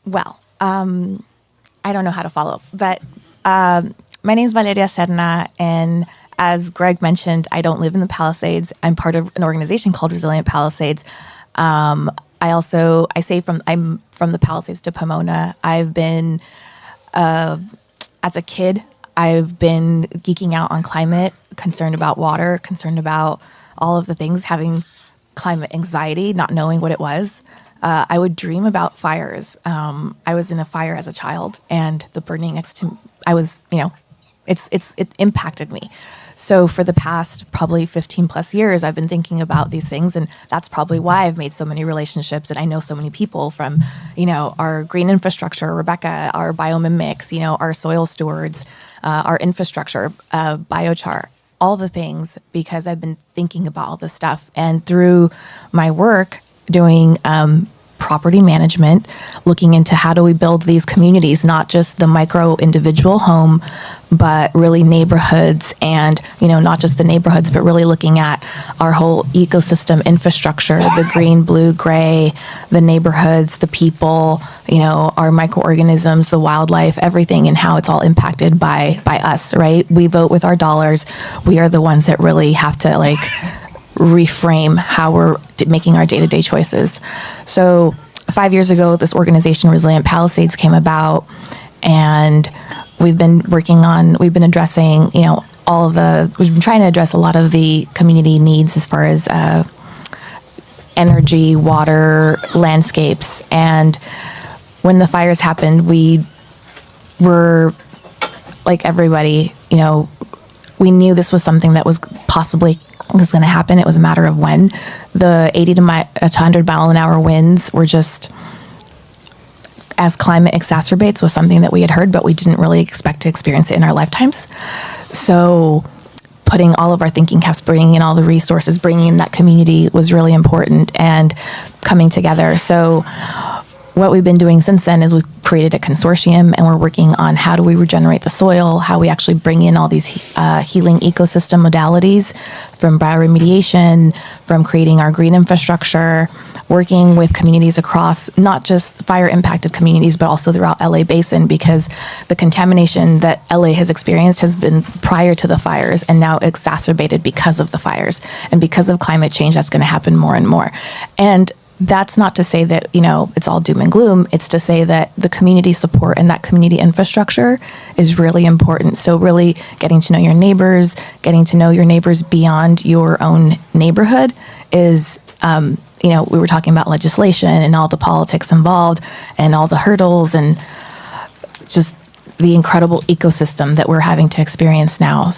Well, I don't know how to follow, but my name is Valeria Serna, and as Greg mentioned, I don't live in the Palisades. I'm part of an organization called Resilient Palisades. I'm from the Palisades to Pomona. I've been, as a kid, I've been geeking out on climate, concerned about water, concerned about all of the things, having climate anxiety, not knowing what it was. I would dream about fires. I was in a fire as a child, and the burning next to, it impacted me. So for the past probably 15 plus years, I've been thinking about these things, and that's probably why I've made so many relationships, and I know so many people from, our green infrastructure, Rebecca, our biomimics, our soil stewards, our infrastructure, biochar, all the things, because I've been thinking about all this stuff. And through my work doing property management, looking into how do we build these communities, not just the micro individual home, but really neighborhoods, and not just the neighborhoods, but really looking at our whole ecosystem infrastructure, the green, blue, gray, the neighborhoods, the people, our microorganisms, the wildlife, everything, and how it's all impacted by us, right? We vote with our dollars. We are the ones that really have to reframe how we're making our day-to-day choices. So 5 years ago, this organization, Resilient Palisades, came about, and we've been addressing, we've been trying to address a lot of the community needs as far as energy, water, landscapes. And when the fires happened, we were like everybody, we knew this was something that was possibly was going to happen. It was a matter of when. The 80 to 100 mile an hour winds were just, as climate exacerbates, was something that we had heard, but we didn't really expect to experience it in our lifetimes. So putting all of our thinking caps, bringing in all the resources, bringing in that community was really important, and coming together. So what we've been doing since then is we've created a consortium, and we're working on how do we regenerate the soil, how we actually bring in all these healing ecosystem modalities, from Bio-Remediation, from creating our green infrastructure, working with communities across, not just fire impacted communities, but also throughout LA Basin, because the contamination that LA has experienced has been prior to the fires and now exacerbated because of the fires. And because of climate change, that's going to happen more and more. And that's not to say that, it's all doom and gloom. It's to say that the community support and that community infrastructure is really important. So really getting to know your neighbors, beyond your own neighborhood is, we were talking about legislation and all the politics involved and all the hurdles and just the incredible ecosystem that we're having to experience now.